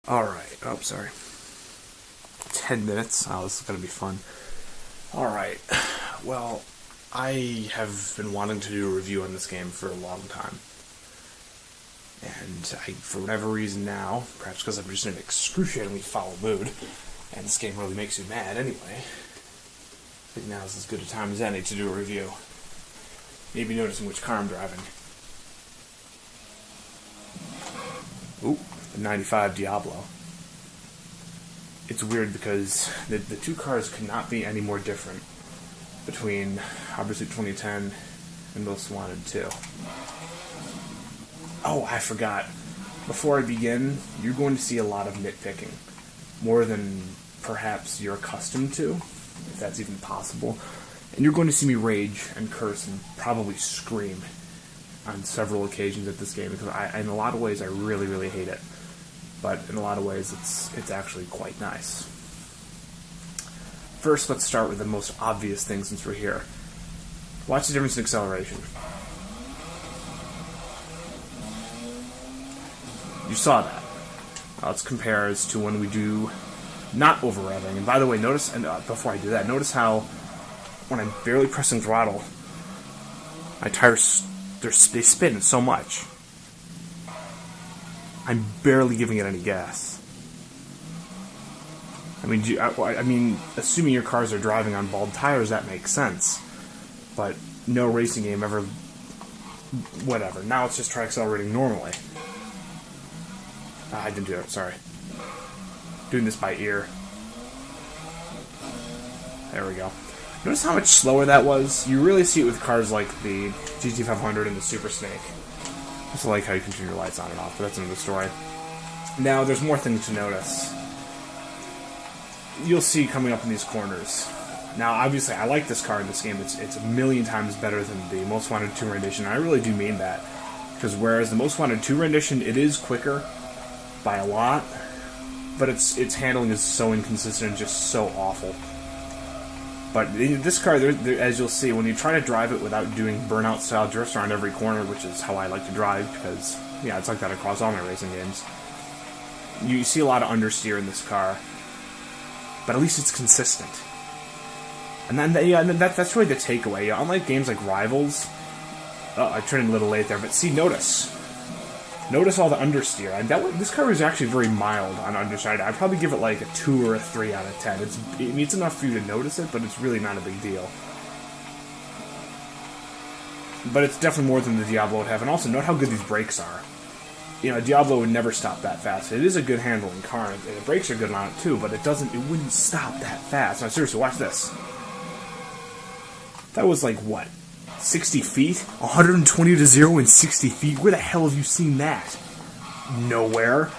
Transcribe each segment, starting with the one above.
Alright, oh, sorry. 10 minutes. Oh, this is going to be fun. Alright, well, I have been wanting to do a review on this game for a long time. And for whatever reason now, perhaps because I'm just in an excruciatingly foul mood, and this game really makes you mad anyway, I think now is as good a time as any to do a review. Maybe noticing which car I'm driving. Ooh, the 95 Diablo. It's weird because the two cars could not be any more different between obviously 2010 and Most Wanted 2. Oh, I forgot. Before I begin, you're going to see a lot of nitpicking. More than perhaps you're accustomed to, if that's even possible. And you're going to see me rage and curse and probably scream on several occasions at this game, because in a lot of ways I really, really hate it. But in a lot of ways it's actually quite nice. First, let's start with the most obvious thing since we're here. Watch the difference in acceleration. You saw that. Let's compare as to when we do not over-revving. And by the way, notice, and before I do that, notice how when I'm barely pressing throttle, my tires, they spin so much. I'm barely giving it any gas. I mean, assuming your cars are driving on bald tires, that makes sense. But no racing game ever... Whatever. Now let's just try accelerating normally. I didn't do it, sorry. Doing this by ear. There we go. Notice how much slower that was? You really see it with cars like the GT500 and the Super Snake. I just like how you can turn your lights on and off, but that's another story. Now, there's more things to notice. You'll see coming up in these corners. Now, obviously, I like this car in this game. It's a million times better than the Most Wanted 2 rendition, and I really do mean that. Because whereas the Most Wanted 2 rendition, it is quicker by a lot, but its handling is so inconsistent and just so awful. But this car, as you'll see, when you try to drive it without doing burnout-style drifts around every corner, which is how I like to drive, because, yeah, it's like that across all my racing games, you see a lot of understeer in this car, but at least it's consistent. And then, that's really the takeaway. Unlike games like Rivals, I turned in a little late there, but see, notice all the understeer. This car is actually very mild on understeer. I'd probably give it like a 2 or a 3 out of 10. It's enough for you to notice it, but it's really not a big deal. But it's definitely more than the Diablo would have. And also, note how good these brakes are. You know, Diablo would never stop that fast. It is a good handling car, and the brakes are good on it too, but it wouldn't stop that fast. Now, seriously, watch this. That was like, what? 60 feet? 120 to 0 in 60 feet? Where the hell have you seen that? Nowhere.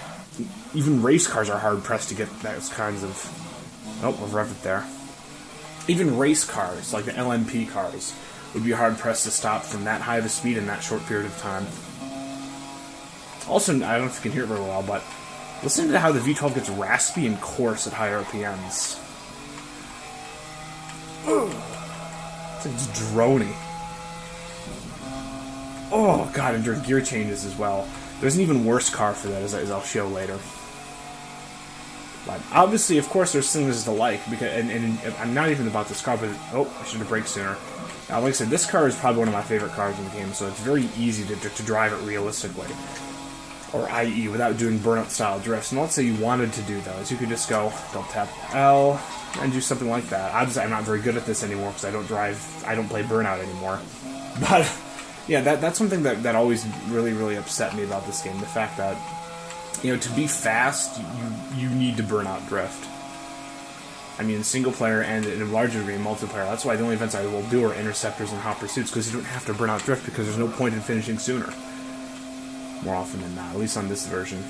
Even race cars are hard-pressed to get those kinds of... Oh, I've revved it there. Even race cars, like the LMP cars, would be hard-pressed to stop from that high of a speed in that short period of time. Also, I don't know if you can hear it very well, but listen to how the V12 gets raspy and coarse at high RPMs. It's like just droning. Oh, God, and during gear changes as well. There's an even worse car for that, as I'll show later. But obviously, of course, there's things to like, because, and I'm not even about this car, but... Oh, I should have braked sooner. Now, like I said, this car is probably one of my favorite cars in the game, so it's very easy to drive it realistically. Or i.e., without doing burnout-style drifts. And let's say you wanted to do those. You could just go, don't tap L, and do something like that. Obviously, I'm not very good at this anymore, because I don't play Burnout anymore. But... yeah, that's something that always really, really upset me about this game. The fact that, you know, to be fast, you need to burn out drift. I mean, in single player and in a larger degree in multiplayer. That's why the only events I will do are Interceptors and Hot Pursuits, because you don't have to burn out drift, because there's no point in finishing sooner. More often than not, at least on this version.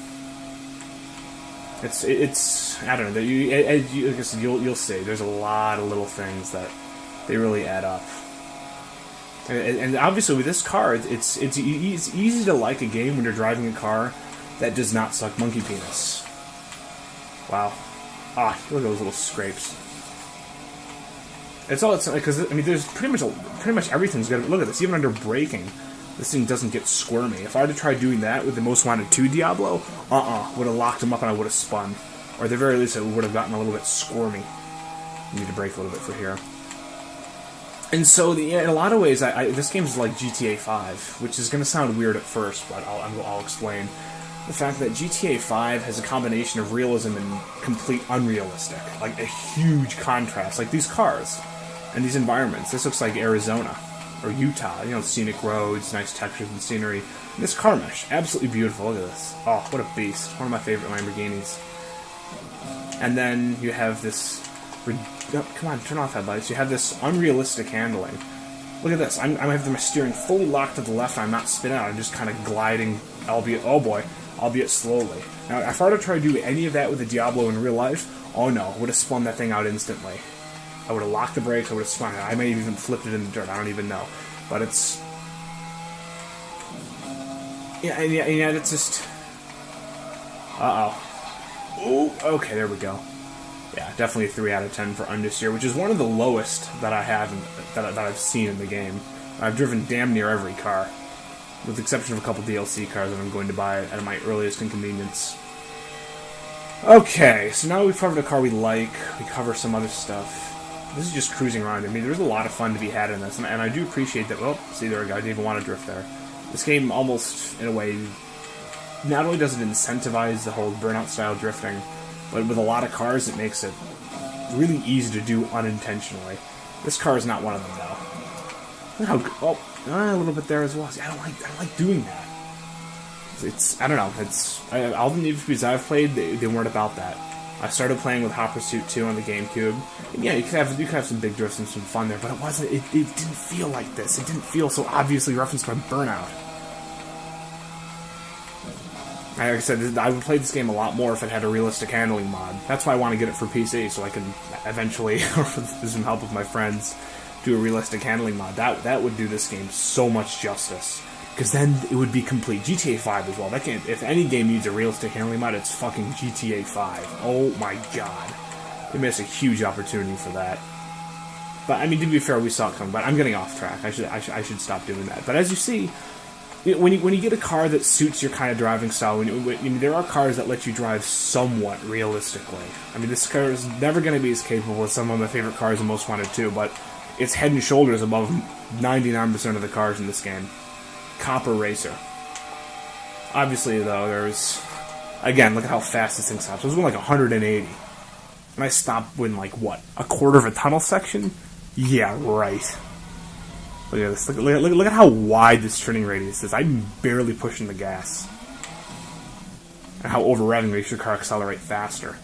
It's I don't know. Like I said, you'll see. There's a lot of little things that they really add up. And obviously with this car, it's easy to like a game when you're driving a car that does not suck monkey penis. Wow. Ah, look at those little scrapes. It's because I mean, there's pretty much everything's good. Look at this, even under braking, this thing doesn't get squirmy. If I had to try doing that with the Most Wanted 2 Diablo, would have locked him up and I would have spun. Or at the very least, it would have gotten a little bit squirmy. Need to brake a little bit for here. And so, in a lot of ways, this game is like GTA 5, which is going to sound weird at first, but I'll explain. The fact that GTA 5 has a combination of realism and complete unrealistic. Like, a huge contrast. Like, these cars and these environments. This looks like Arizona or Utah. You know, scenic roads, nice textures and scenery. And this car mesh, absolutely beautiful. Look at this. Oh, what a beast. One of my favorite Lamborghinis. And then you have this... Oh, come on, turn off headlights. You have this unrealistic handling. Look at this. I have my steering fully locked to the left. I'm not spinning out. I'm just kind of gliding, albeit slowly. Now, if I were to try to do any of that with the Diablo in real life, oh no, I would have spun that thing out instantly. I would have locked the brakes. I would have spun it. I may have even flipped it in the dirt. I don't even know. But it's... Yeah, it's just... Uh-oh. Oh, okay, there we go. Yeah, definitely a 3 out of 10 for understeer, which is one of the lowest that I have that I've seen in the game. I've driven damn near every car, with the exception of a couple DLC cars that I'm going to buy at my earliest inconvenience. Okay, so now we've covered a car we like. We cover some other stuff. This is just cruising around. I mean, there's a lot of fun to be had in this, and I do appreciate that. Well, see, there we go. I didn't even want to drift there. This game almost, in a way, not only does it incentivize the whole burnout-style drifting, but with a lot of cars, it makes it really easy to do unintentionally. This car is not one of them, though. Look how a little bit there as well. See, I don't like doing that. I don't know. All the Need for Speeds I've played, they weren't about that. I started playing with Hot Pursuit 2 on the GameCube. And yeah, you could have some big drifts and some fun there, but it wasn't. It didn't feel like this. It didn't feel so obviously referenced by Burnout. Like I said, I would play this game a lot more if it had a realistic handling mod. That's why I want to get it for PC, so I can eventually, or with some help with my friends, do a realistic handling mod. That would do this game so much justice. Because then it would be complete. GTA 5 as well. That game, if any game needs a realistic handling mod, it's fucking GTA 5. Oh my god. They missed a huge opportunity for that. But, I mean, to be fair, we saw it coming, but I'm getting off track. I should stop doing that. But as you see, when you get a car that suits your kind of driving style, there are cars that let you drive somewhat realistically. I mean, this car is never going to be as capable as some of my favorite cars in Most Wanted 2, but it's head and shoulders above 99% of the cars in this game. Copper Racer. Obviously, though, there's... Again, look at how fast this thing stops. It was going like 180. And I stopped in, like, what? A quarter of a tunnel section? Yeah, right. Look at this. Look at how wide this turning radius is. I'm barely pushing the gas. And how over-revving makes your car accelerate faster.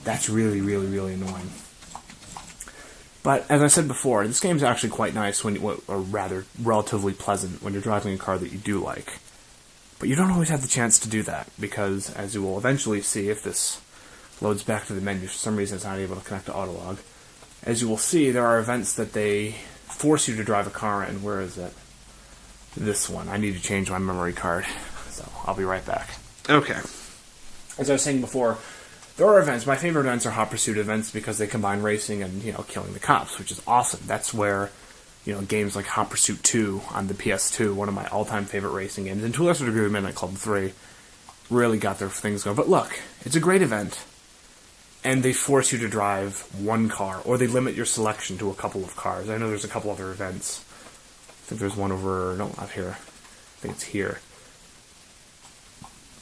That's really, really, really annoying. But, as I said before, this game's actually quite nice, or rather, relatively pleasant, when you're driving a car that you do like. But you don't always have the chance to do that, because, as you will eventually see if this loads back to the menu, for some reason it's not able to connect to Autolog. As you will see, there are events that they force you to drive a car in. Where is it? This one. I need to change my memory card, so I'll be right back. Okay. As I was saying before, there are events. My favorite events are Hot Pursuit events because they combine racing and, killing the cops, which is awesome. That's where, games like Hot Pursuit 2 on the PS2, one of my all-time favorite racing games, and to a lesser degree Midnight Club 3, really got their things going. But look, it's a great event, and they force you to drive one car, or they limit your selection to a couple of cars. I know there's a couple other events. I think there's one over... No, not here. I think it's here.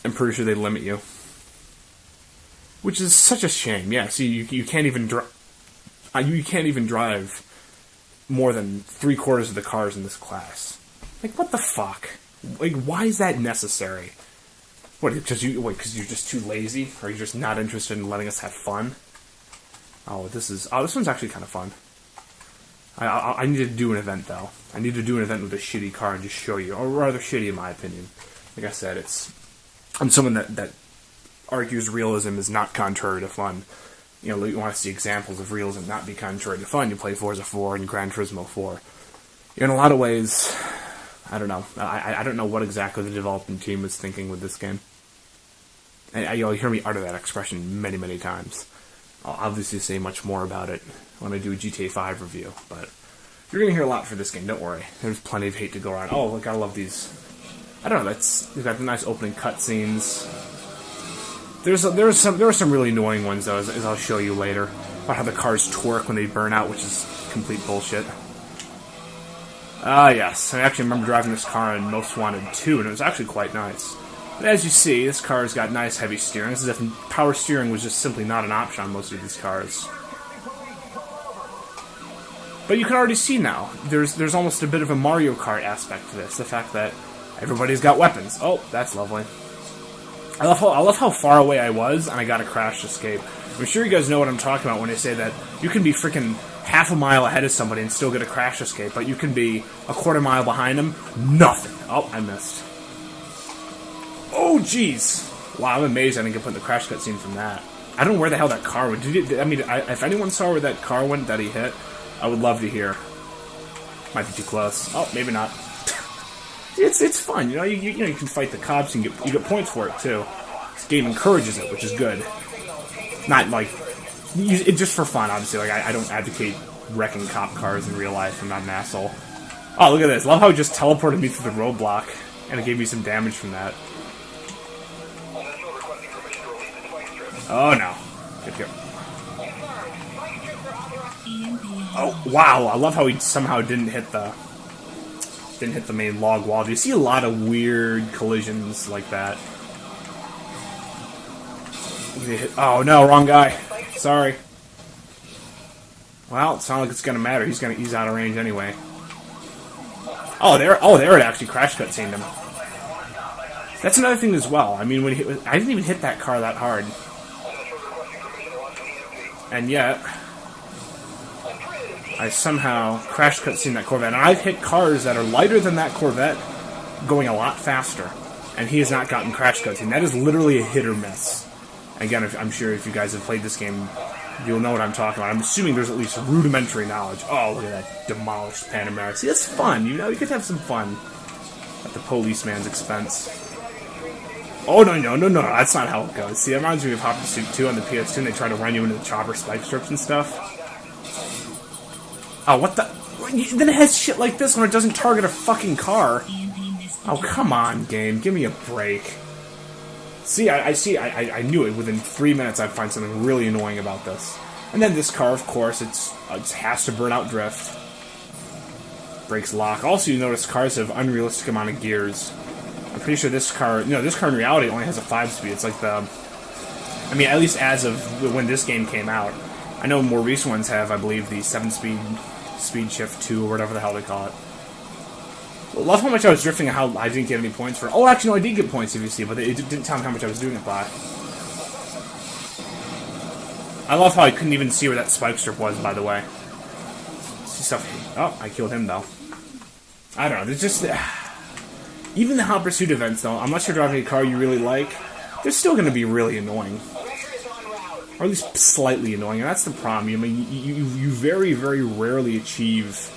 I'm pretty sure they limit you. Which is such a shame. Yeah, see, you can't even drive more than 3/4 of the cars in this class. Like, what the fuck? Like, why is that necessary? What? Because you're just too lazy, or you're just not interested in letting us have fun? This one's actually kind of fun. I need to do an event though. I need to do an event with a shitty car and just show you, or rather shitty in my opinion. Like I said, I'm someone that argues realism is not contrary to fun. You want to see examples of realism not be contrary to fun. You play Forza 4 and Gran Turismo 4. In a lot of ways, I don't know. I don't know what exactly the development team was thinking with this game. And you'll hear me utter that expression many, many times. I'll obviously say much more about it when I do a GTA 5 review, but You're going to hear a lot for this game, don't worry. There's plenty of hate to go around. Oh, look, I love these. I don't know, they've got the nice opening cutscenes. There are some really annoying ones, though, as I'll show you later. About how the cars twerk when they burn out, which is complete bullshit. Yes. I actually remember driving this car in Most Wanted 2, and it was actually quite nice. But as you see, this car's got nice heavy steering. It's as if power steering was just simply not an option on most of these cars. But you can already see now, there's almost a bit of a Mario Kart aspect to this. The fact that everybody's got weapons. Oh, that's lovely. I love how far away I was, and I got a crash escape. I'm sure you guys know what I'm talking about when I say that you can be freaking half a mile ahead of somebody and still get a crash escape, but you can be a quarter mile behind them, nothing. Oh, I missed. Oh, jeez. Wow, I'm amazed I didn't get put in the crash cutscene from that. I don't know where the hell that car went. If anyone saw where that car went that he hit, I would love to hear. Might be too close. Oh, maybe not. It's fun, you know. You can fight the cops and you get points for it too. This game encourages it, which is good. Not like it just for fun, obviously. Like I don't advocate wrecking cop cars in real life. I'm not an asshole. Oh, look at this! Love how it just teleported me through the roadblock, and it gave me some damage from that. Oh no! Good. Oh wow! I love how he somehow didn't hit the main log wall. You see a lot of weird collisions like that. Oh no, wrong guy. Sorry. Well, it's not like it's gonna matter. He's out of range anyway. Oh, there it actually crash cutscened him. That's another thing as well. I mean, I didn't even hit that car that hard, and yet I somehow crash cutscene that Corvette. And I've hit cars that are lighter than that Corvette, going a lot faster, and he has not gotten crash cutscene. That is literally a hit or miss. Again, I'm sure if you guys have played this game, you'll know what I'm talking about. I'm assuming there's at least rudimentary knowledge. Oh, look at that demolished Panamera. See, that's fun, you know? You could have some fun at the policeman's expense. Oh, no, that's not how it goes. See, that reminds me of Hot Pursuit 2 on the PS2, and they try to run you into the chopper spike strips and stuff. Oh, what the... Then it has shit like this when it doesn't target a fucking car. Oh, come on, game. Give me a break. See, I knew it. Within 3 minutes, I'd find something really annoying about this. And then this car, of course, it has to burn out drift. Brakes lock. Also, you notice cars have unrealistic amount of gears. I'm pretty sure this car in reality only has a 5-speed. It's like I mean, at least as of when this game came out. I know more recent ones have, I believe, the 7-speed speed shift 2 or whatever the hell they call it. Love how much I was drifting and how I didn't get any points for it. Oh, actually, no, I did get points, if you see, but it didn't tell me how much I was doing it by. I love how I couldn't even see where that spike strip was, by the way. See stuff. Oh, I killed him, though. I don't know, there's just... Even the Hot Pursuit events, though, unless you're driving a car you really like, they're still going to be really annoying. Or at least slightly annoying, and that's the problem. I mean, you very, very rarely achieve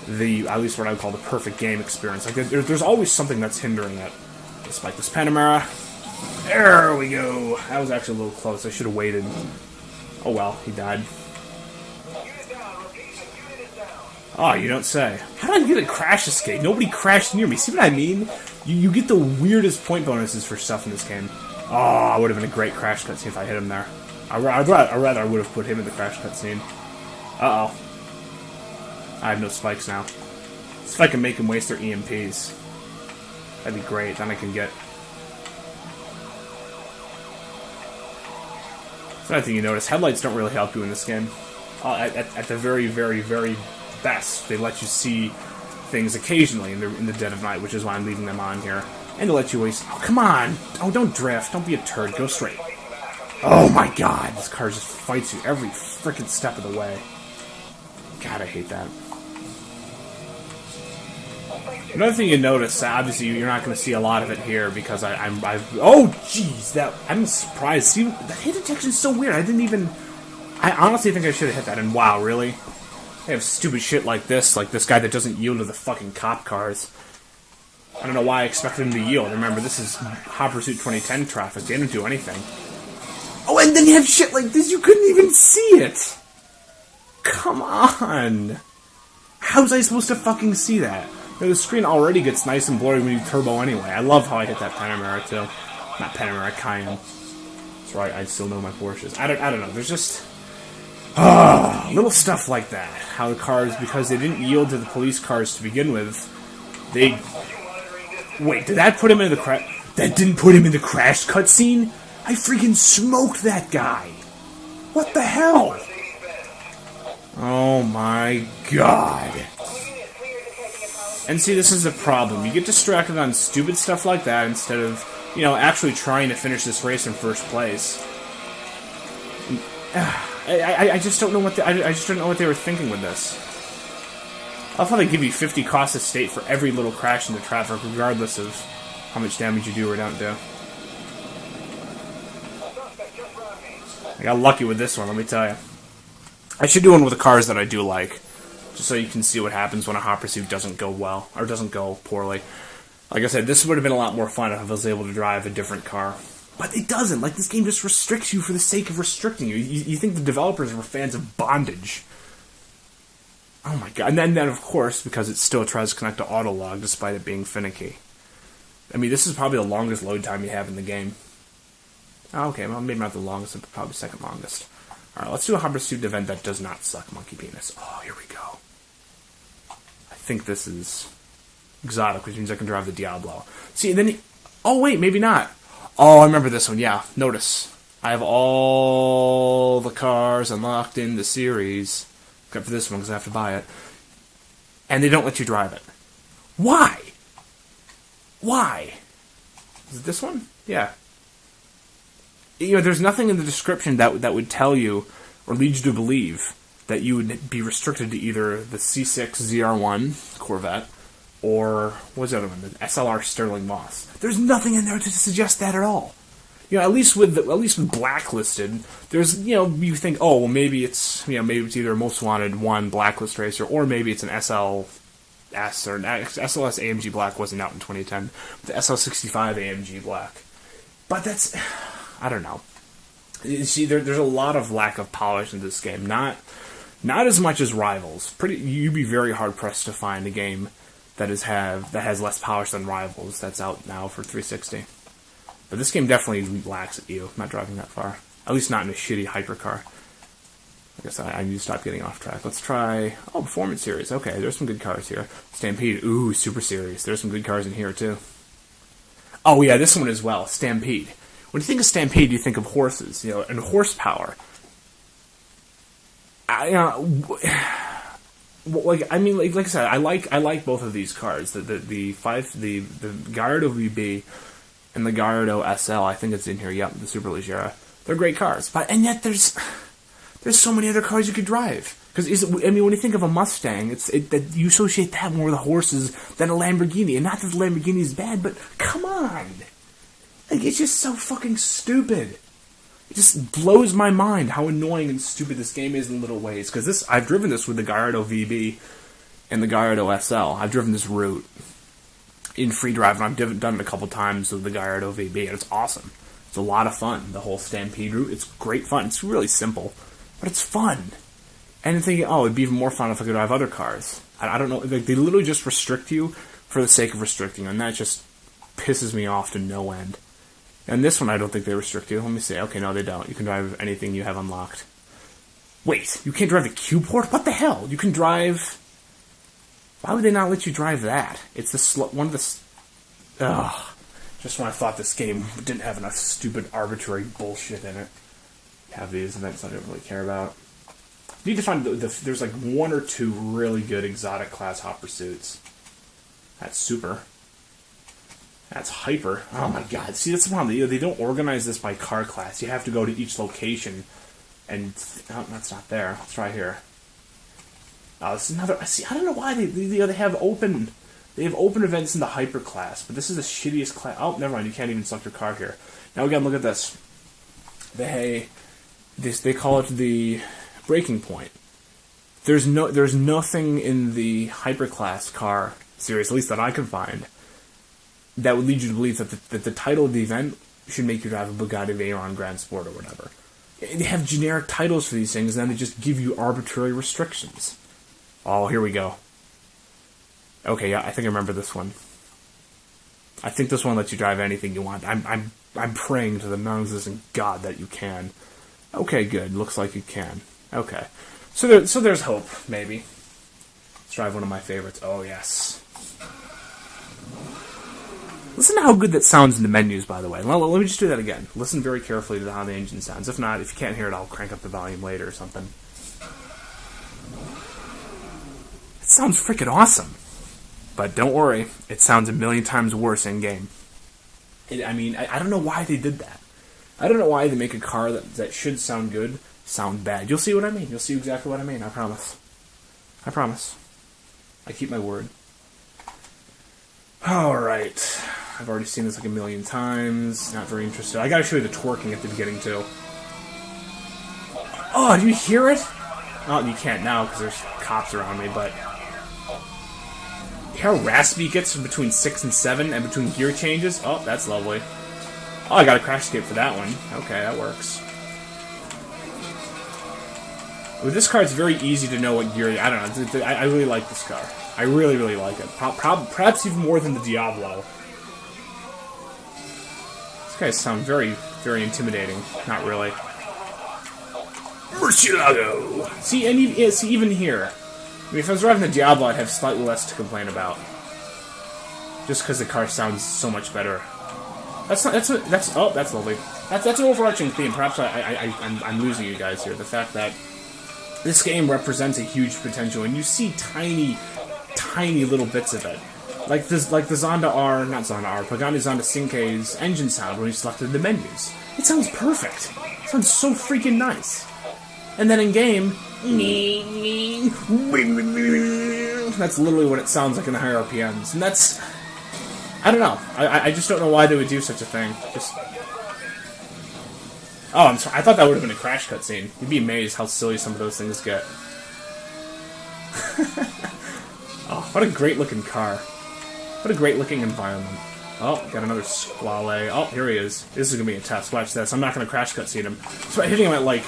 at least what I would call the perfect game experience. Like, there's always something that's hindering it. Just like this Panamera. There we go. That was actually a little close. I should have waited. Oh well, he died. Oh, you don't say. How did I get a crash escape? Nobody crashed near me. See what I mean? You get the weirdest point bonuses for stuff in this game. Oh, I would have been a great crash cutscene if I hit him there. I'd rather I would have put him in the crash cutscene. Uh-oh. I have no spikes now. If I can make them waste their EMPs, that'd be great. Then I can get... That's another thing you notice. Headlights don't really help you in this game. At the very, very, very best, they let you see things occasionally in the dead of night, which is why I'm leaving them on here. And to let you waste... Oh, come on! Oh, don't drift. Don't be a turd. Go straight. Oh my god! This car just fights you every frickin' step of the way. God, I hate that. Another thing you notice, obviously you're not going to see a lot of it here because oh jeez, I'm surprised. See, the hit detection is so weird. I honestly think I should have hit that. And wow, really? They have stupid shit like this guy that doesn't yield to the fucking cop cars. I don't know why I expected him to yield. Remember, this is Hot Pursuit 2010 traffic. They didn't do anything. Oh, and then you have shit like this. You couldn't even see it. Come on. How was I supposed to fucking see that? The screen already gets nice and blurry when you turbo anyway. I love how I hit that Panamera too. Not Panamera, Cayenne. That's right, I still know my Porsches. I don't know, there's just... little stuff like that. How the cars, because they didn't yield to the police cars to begin with, they... Wait, did that put him in the crash? That didn't put him in the crash cutscene? I freaking smoked that guy! What the hell? Oh my god. And see, this is the problem. You get distracted on stupid stuff like that instead of, you know, actually trying to finish this race in first place. I just don't know what I just don't know what they were thinking with this. I love how they give you 50 cost of state for every little crash in the traffic, regardless of how much damage you do or don't do. I got lucky with this one, let me tell you. I should do one with the cars that I do like, just so you can see what happens when a hot pursuit doesn't go well, or doesn't go poorly. Like I said, this would have been a lot more fun if I was able to drive a different car. But it doesn't. Like, this game just restricts you for the sake of restricting you. You think the developers were fans of bondage. Oh my god. And then, of course, because it still tries to connect to autolog despite it being finicky. I mean, this is probably the longest load time you have in the game. Oh, okay, well, maybe not the longest, but probably second longest. Alright, let's do a hot pursuit event that does not suck monkey penis. Oh, here we go. I think this is exotic, which means I can drive the Diablo. See, and then... Oh, wait, maybe not. Oh, I remember this one, yeah. Notice. I have all the cars unlocked in the series, except for this one, because I have to buy it. And they don't let you drive it. Why? Why? Is it this one? Yeah. You know, there's nothing in the description that would tell you, or lead you to believe, that you would be restricted to either the C6 ZR1 Corvette, or, what's the other one? The SLR Sterling Moss. There's nothing in there to suggest that at all. You know, at least with Blacklisted, there's, you know, you think, oh, well, maybe it's either a Most Wanted 1 Blacklist racer, or maybe it's an SLS, or an SLS AMG Black wasn't out in 2010, but the SL65 AMG Black. But that's, I don't know. You see, there's a lot of lack of polish in this game. Not as much as Rivals. You'd be very hard pressed to find a game that has less polish than Rivals that's out now for 360. But this game definitely lacks at you. I'm not driving that far. At least not in a shitty hypercar. I guess I need to stop getting off track. Let's try... Oh, Performance Series. Okay, there's some good cars here. Stampede. Ooh, Super Series. There's some good cars in here, too. Oh, yeah, this one as well. Stampede. When you think of Stampede, you think of horses, you know, and horsepower. Like I said, I like both of these cars. The Gallardo VB and the Gallardo SL. I think it's in here. Yep, the Superleggera. They're great cars, and yet there's so many other cars you could drive. Because when you think of a Mustang, that you associate that more with horses than a Lamborghini. And not that the Lamborghini is bad, but come on, like it's just so fucking stupid. It just blows my mind how annoying and stupid this game is in little ways. Because I've driven this with the Gallardo VB and the Gallardo SL. I've driven this route in free drive, and I've done it a couple times with the Gallardo VB, and it's awesome. It's a lot of fun. The whole Stampede route, it's great fun. It's really simple, but it's fun. And I'm thinking, oh, it'd be even more fun if I could drive other cars. I don't know. Like, they literally just restrict you for the sake of restricting, and that just pisses me off to no end. And this one, I don't think they restrict you. Let me see. Okay, no, they don't. You can drive anything you have unlocked. Wait, you can't drive the Q-Port? What the hell? You can drive... Why would they not let you drive that? It's one of the... Ugh. Just when I thought this game didn't have enough stupid, arbitrary bullshit in it. Have these events I don't really care about. You need to find... There's like one or two really good exotic class hot pursuits. That's super. That's hyper. Oh my god. See, that's the problem. They don't organize this by car class. You have to go to each location and... Oh, that's not there. Let's try here. Oh, this is another... See, I don't know why they have open... They have open events in the hyper class, but this is the shittiest class... Oh, never mind. You can't even select your car here. Now again, look at this. They call it the breaking point. There's nothing in the hyper class car series, at least that I can find, that would lead you to believe that the title of the event should make you drive a Bugatti Veyron Grand Sport or whatever. They have generic titles for these things, and then they just give you arbitrary restrictions. Oh, here we go. Okay, yeah, I think I remember this one. I think this one lets you drive anything you want. I'm praying to the non-existent God that you can. Okay, good. Looks like you can. Okay. So there's hope, maybe. Let's drive one of my favorites. Oh, yes. Listen to how good that sounds in the menus, by the way. Let me just do that again. Listen very carefully to how the engine sounds. If not, if you can't hear it, I'll crank up the volume later or something. It sounds freaking awesome. But don't worry, it sounds a million times worse in-game. I don't know why they did that. I don't know why they make a car that should sound good sound bad. You'll see what I mean. You'll see exactly what I mean. I promise. I promise. I keep my word. Alright. I've already seen this like a million times. Not very interested. I gotta show you the twerking at the beginning, too. Oh, do you hear it? Oh, you can't now because there's cops around me, but... How raspy it gets between 6 and 7 and between gear changes? Oh, that's lovely. Oh, I got a crash escape for that one. Okay, that works. With this car, it's very easy to know what gear... I don't know. I really like this car. I really, really like it. Perhaps even more than the Diablo. These guys sound very, very intimidating. Not really. Murcielago! See, even here... I mean, if I was driving the Diablo, I'd have slightly less to complain about. Just because the car sounds so much better. That's lovely. That's an overarching theme. Perhaps I'm losing you guys here. The fact that this game represents a huge potential, and you see tiny little bits of it. Like the Pagani Zonda Cinque's engine sound when you selected the menus. It sounds perfect. It sounds so freaking nice. And then in game, that's literally what it sounds like in the higher RPMs. And that's... I don't know. I just don't know why they would do such a thing. Oh, I'm sorry. I thought that would have been a crash cutscene. You'd be amazed how silly some of those things get. Oh, what a great-looking car. What a great-looking environment. Oh, got another Squale. Oh, here he is. This is going to be a test. Watch this. I'm not going to crash cutscene him. So I'm hitting him at, like...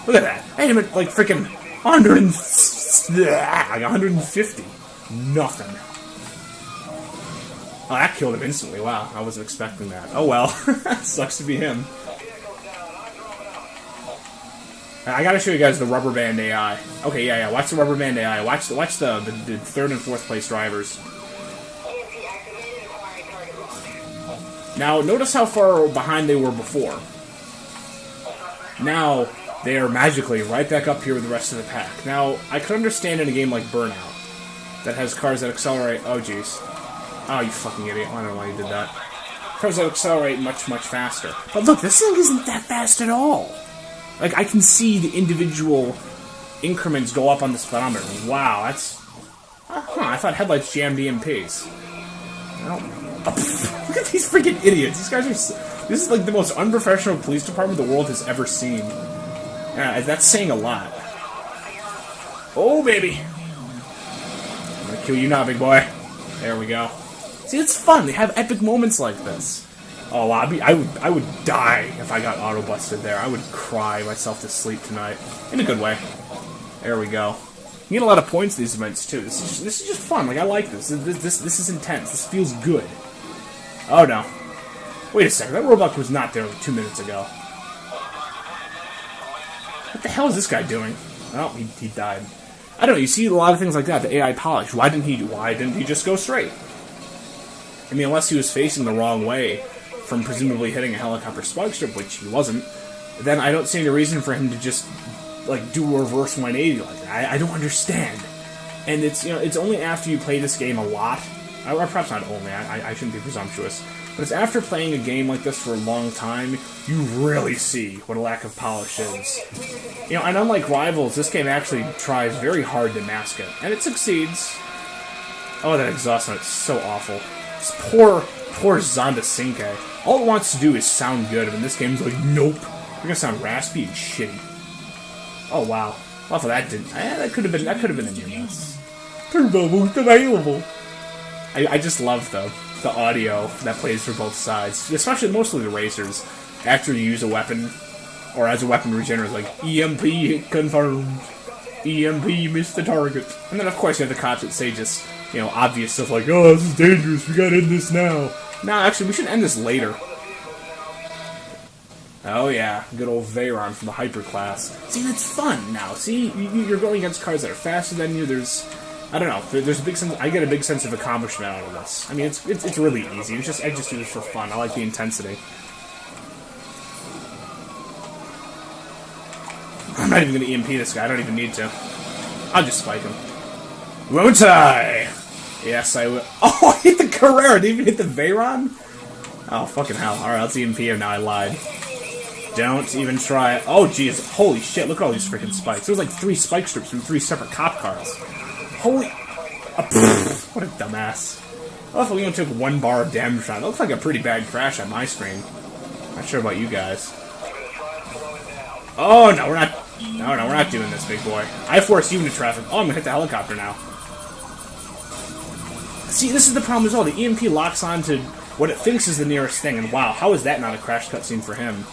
Look at that. I hit him at, like, freaking 150. Nothing. Oh, that killed him instantly. Wow, I wasn't expecting that. Oh, well. Sucks to be him. I gotta show you guys the rubber band AI. Okay, yeah. Watch the rubber band AI. Watch the third and fourth place drivers. Now, notice how far behind they were before. Now, they are magically right back up here with the rest of the pack. Now, I could understand in a game like Burnout that has cars that accelerate... Oh, jeez. Oh, you fucking idiot. I don't know why you did that. Cars that accelerate much, much faster. But look, this thing isn't that fast at all. Like, I can see the individual increments go up on the speedometer. Wow, that's... I thought headlights jammed EMPs. Well, look at these freaking idiots. These guys are... This is like the most unprofessional police department the world has ever seen. Yeah, that's saying a lot. Oh, baby. I'm gonna kill you now, big boy. There we go. See, it's fun. They have epic moments like this. Oh, wow. I would die if I got auto-busted there. I would cry myself to sleep tonight. In a good way. There we go. You get a lot of points these events, too. This is just fun. Like, I like this. This is intense. This feels good. Oh, no. Wait a second. That robot was not there like 2 minutes ago. What the hell is this guy doing? Oh, he died. I don't know. You see a lot of things like that. The AI polish. Why didn't he just go straight? I mean, unless he was facing the wrong way from presumably hitting a helicopter spike strip, which he wasn't, then I don't see any reason for him to just, like, do a reverse 180 like that. I don't understand. And it's, you know, it's only after you play this game a lot, or perhaps not only, I shouldn't be presumptuous, but it's after playing a game like this for a long time, you really see what a lack of polish is. You know, and unlike Rivals, this game actually tries very hard to mask it, and it succeeds. Oh, that exhaust note is so awful. This poor Zonda Cinque. All it wants to do is sound good, and this game's like, nope. You're gonna sound raspy and shitty. Oh wow. Well, that didn't. That could have been a near miss. Turbo boost available. I just love the audio that plays for both sides, especially mostly the racers. After you use a weapon, or as a weapon regenerates, like EMP hit confirmed. EMP missed the target. And then of course you have the cops that say just obvious stuff like, oh, this is dangerous, we gotta end this now. No, actually, we should end this later. Oh yeah, good old Veyron from the Hyper class. See, that's fun now. See, you're going against cars that are faster than you. I don't know. There's a big sense. I get a big sense of accomplishment out of this. I mean, it's really easy. I just do this for fun. I like the intensity. I'm not even going to EMP this guy. I don't even need to. I'll just spike him. Won't I? Yes, I will. Oh, I hit the Carrera. Didn't even hit the Veyron? Oh, fucking hell. Alright, let's EMP him now. I lied. Don't even try it. Oh, jeez. Holy shit. Look at all these freaking spikes. There was like 3 spike strips from 3 separate cop cars. Holy... what a dumbass. I thought we only took 1 bar of damage from it. That looks like a pretty bad crash on my screen. Not sure about you guys. Oh, no, we're not... No, we're not doing this, big boy. I forced you into traffic. Oh, I'm gonna hit the helicopter now. See, this is the problem as well. The EMP locks on to what it thinks is the nearest thing, and wow, how is that not a crash cutscene for him?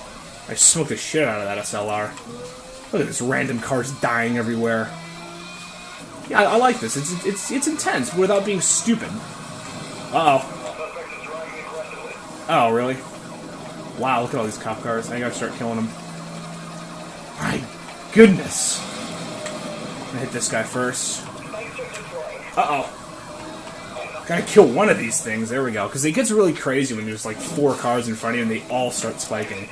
I smoked the shit out of that SLR. Look at this, random cars dying everywhere. Yeah, I like this. It's intense, but without being stupid. Uh-oh. Oh, really? Wow, look at all these cop cars. I gotta start killing them. My goodness. I'm gonna hit this guy first. Uh-oh. Gotta kill one of these things. There we go. Because it gets really crazy when there's like 4 cars in front of you and they all start spiking.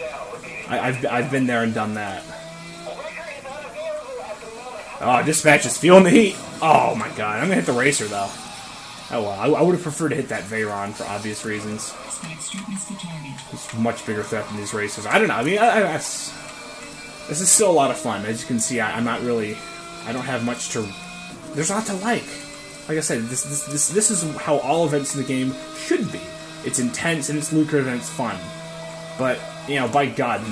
I've been there and done that. Oh, dispatch is feeling the heat. Oh my god. I'm gonna hit the racer though. Oh well. I would have preferred to hit that Veyron for obvious reasons. He's a much bigger threat than these racers. I don't know. I mean, this is still a lot of fun. As you can see, I'm not really... I don't have much to... There's a lot to like. Like I said, this is how all events in the game should be. It's intense, and it's lucrative, and it's fun. But, by God,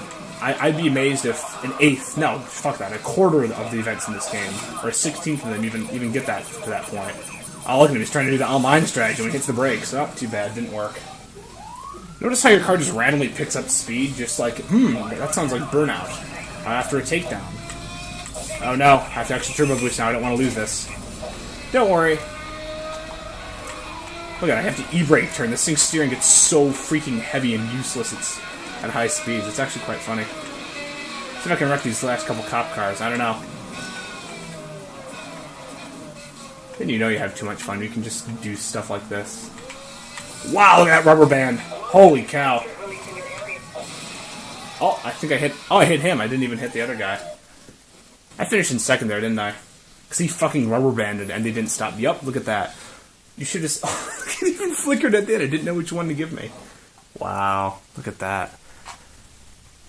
I'd be amazed if an eighth... No, fuck that. A quarter of the events in this game, or a 16th of them even get that to that point. Oh, look at him. He's trying to do the online strategy when he hits the brakes. Oh, too bad. Didn't work. Notice how your car just randomly picks up speed, just like, that sounds like Burnout. After a takedown. Oh no, I have to actually turbo boost now, I don't want to lose this. Don't worry. Look at it, I have to e-brake turn. This thing's steering gets so freaking heavy and useless at high speeds. It's actually quite funny. See if I can wreck these last couple cop cars, I don't know. Then you know you have too much fun, you can just do stuff like this. Wow, look at that rubber band. Holy cow. Oh, I think I hit... Oh, I hit him. I didn't even hit the other guy. I finished in second there, didn't I? Because he fucking rubber banded and they didn't stop. Yup, look at that. You should just... Oh, it even flickered at the end. I didn't know which one to give me. Wow, look at that.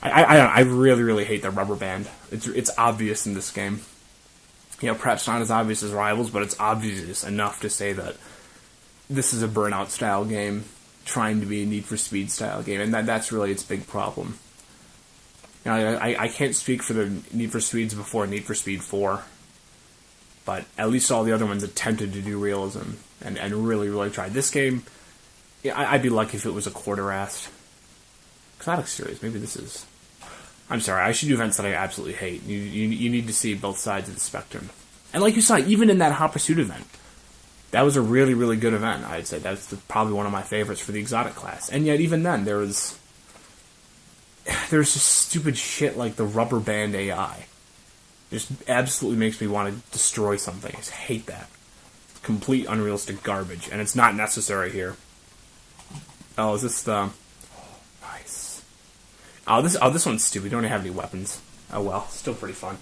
I really, really hate the rubber band. It's obvious in this game. Perhaps not as obvious as Rivals, but it's obvious enough to say that this is a Burnout-style game trying to be a Need for Speed-style game, and that's really its big problem. I can't speak for the Need for Speeds before Need for Speed 4, but at least all the other ones attempted to do realism, and really, really tried. This game, I'd be lucky if it was a quarter-assed. Because that looks serious. Maybe this is... I'm sorry, I should do events that I absolutely hate. You need to see both sides of the spectrum. And like you saw, even in that Hot Pursuit event, that was a really, really good event, I'd say. That's probably one of my favorites for the exotic class. And yet, even then, there's just stupid shit like the rubber band AI. It just absolutely makes me want to destroy something. I just hate that. Complete unrealistic garbage, and it's not necessary here. Oh, is this the... Nice. Oh, this one's stupid. We don't have any weapons. Oh well, still pretty fun.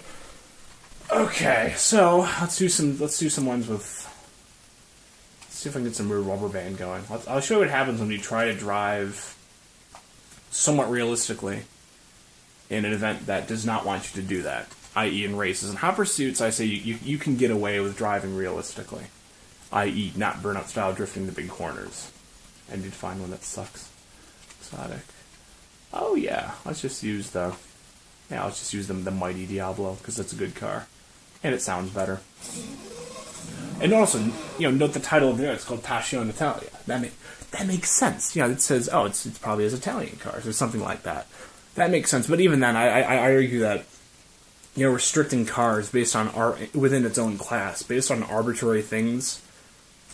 Okay, so let's do some ones with... Let's see if I can get some rubber band going. I'll show you what happens when you try to drive somewhat realistically in an event that does not want you to do that, i.e. in races. In Hot Pursuits, I say you can get away with driving realistically, i.e. not Burnout style drifting the big corners. I need to find one that sucks. Exotic. Oh yeah, let's just use the Mighty Diablo, because that's a good car. And it sounds better. And also, note the title of the it's called Passion Italia. That makes sense. It says, oh, it's probably as Italian cars or something like that. That makes sense. But even then, I argue that, restricting cars based on within its own class, based on arbitrary things,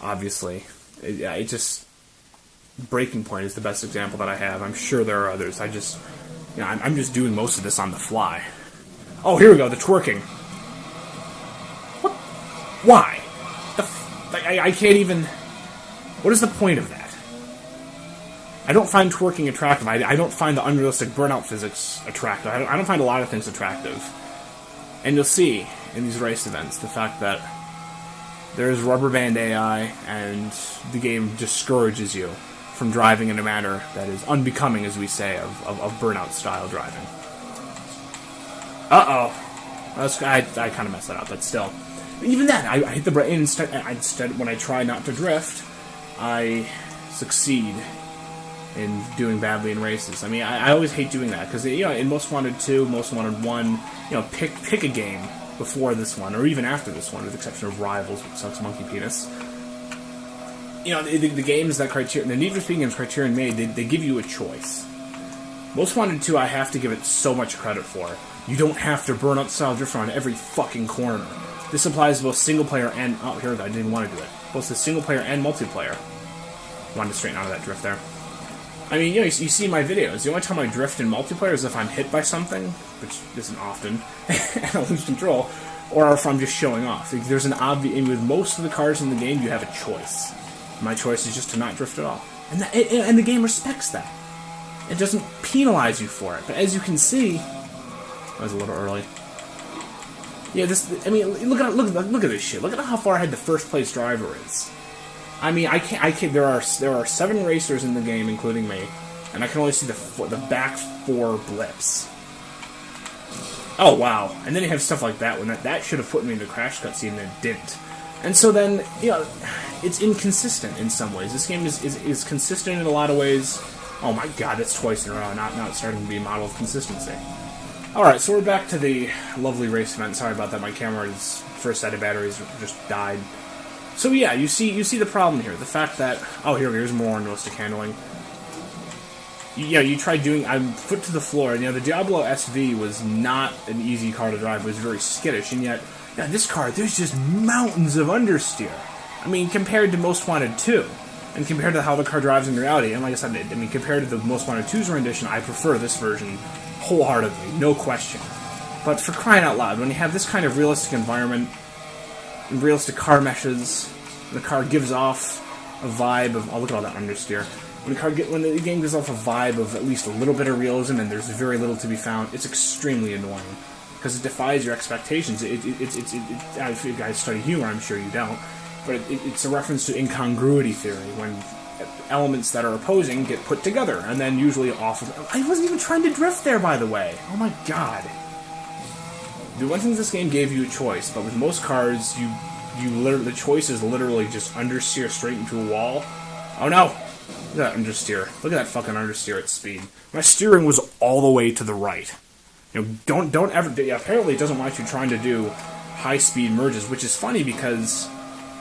obviously. It just... Breaking Point is the best example that I have. I'm sure there are others. I'm just doing most of this on the fly. Oh, here we go, the twerking. What? Why? I can't even... What is the point of that? I don't find twerking attractive. I don't find the unrealistic burnout physics attractive. I don't find a lot of things attractive. And you'll see in these race events the fact that there is rubber band AI, and the game discourages you from driving in a manner that is unbecoming, as we say, of burnout-style driving. Uh-oh. I kind of messed that up, but still. Even then, I hit the brake, and instead, when I try not to drift, I succeed in doing badly in races. I mean, I always hate doing that, because, in Most Wanted 2, Most Wanted 1, pick a game before this one, or even after this one, with the exception of Rivals, which sucks monkey penis. The games that the Need for Speed games Criterion made, they give you a choice. Most Wanted 2, I have to give it so much credit for. You don't have to burnout style drift on every fucking corner. This applies to both single player and... Oh, here we go, I didn't want to do it. Both the single player and multiplayer. Wanted to straighten out of that drift there. I mean, you see my videos. The only time I drift in multiplayer is if I'm hit by something, which isn't often, and I lose control, or if I'm just showing off. There's an obvious... And with most of the cars in the game, you have a choice. My choice is just to not drift at all. And the game respects that. It doesn't penalize you for it. But as you can see... That was a little early. Yeah, look at this shit. Look at how far ahead the first place driver is. I mean, I can't. There are 7 racers in the game, including me, and I can only see the back 4 blips. Oh wow! And then you have stuff like that when that should have put me in the crash cutscene, and it didn't. And so then, it's inconsistent in some ways. This game is consistent in a lot of ways. Oh my god, that's twice in a row. Now it's starting to be a model of consistency. Alright, so we're back to the lovely race event. Sorry about that, my camera's first set of batteries just died. So yeah, you see the problem here. The fact that... Oh, here's more unrealistic handling. You tried doing... I'm foot to the floor, and the Diablo SV was not an easy car to drive. It was very skittish, and yet... this car, there's just mountains of understeer. I mean, compared to Most Wanted 2, and compared to how the car drives in reality, and like I said, compared to the Most Wanted 2's rendition, I prefer this version wholeheartedly, no question. But for crying out loud, when you have this kind of realistic environment, and realistic car meshes, the car gives off a vibe of... Oh, look at all that understeer. When the game gives off a vibe of at least a little bit of realism, and there's very little to be found, it's extremely annoying. Because it defies your expectations. If you guys study humor, I'm sure you don't, but it's a reference to incongruity theory, when elements that are opposing get put together, and then usually off of... I wasn't even trying to drift there, by the way! Oh my god. The one thing this game gave you a choice, but with most cars, the choice is literally just understeer straight into a wall. Oh no! Look at that understeer. Look at that fucking understeer at speed. My steering was all the way to the right. Don't ever... Apparently it doesn't want you trying to do high-speed merges, which is funny because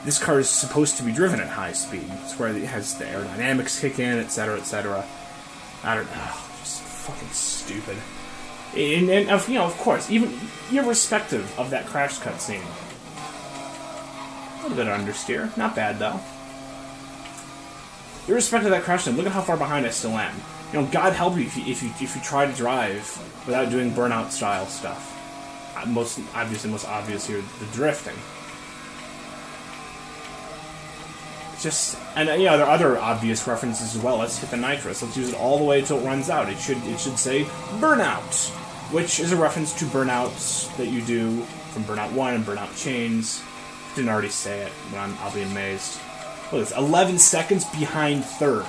this car is supposed to be driven at high speed. It's where it has the aerodynamics kick in, etc., etc. I don't know. Just fucking stupid. And of course, even irrespective of that crash cutscene. A little bit of understeer. Not bad, though. Irrespective of that crash cutscene, look at how far behind I still am. God help you if you try to drive without doing burnout-style stuff. Most obvious here, the drifting. And there are other obvious references as well. Let's hit the nitrous. Let's use it all the way until it runs out. It should say burnout, which is a reference to burnouts that you do from Burnout 1 and Burnout Chains. Didn't already say it, but I'll be amazed. Look, it's 11 seconds behind third.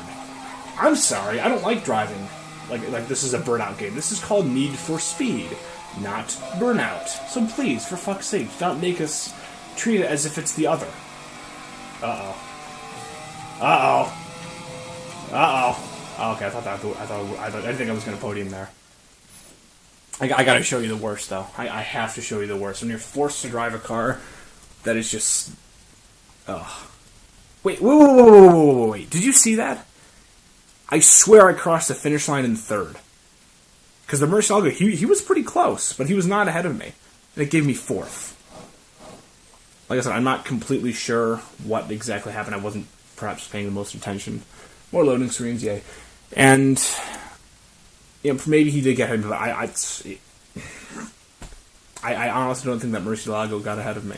I'm sorry, I don't like driving like this is a burnout game. This is called Need for Speed, not Burnout. So please, for fuck's sake, don't make us treat it as if it's the other. Uh-oh. Uh-oh. Uh-oh. Oh, okay, I didn't think I was going to podium there. I gotta show you the worst, though. I have to show you the worst. When you're forced to drive a car that is just... Ugh. Wait. Did you see that? I swear I crossed the finish line in third. Because the Murcielago, he was pretty close, but he was not ahead of me. And it gave me fourth. like I said, I'm not completely sure what exactly happened. I wasn't perhaps paying the most attention. More loading screens, yay. And maybe he did get ahead of me. I honestly don't think that Murcielago got ahead of me.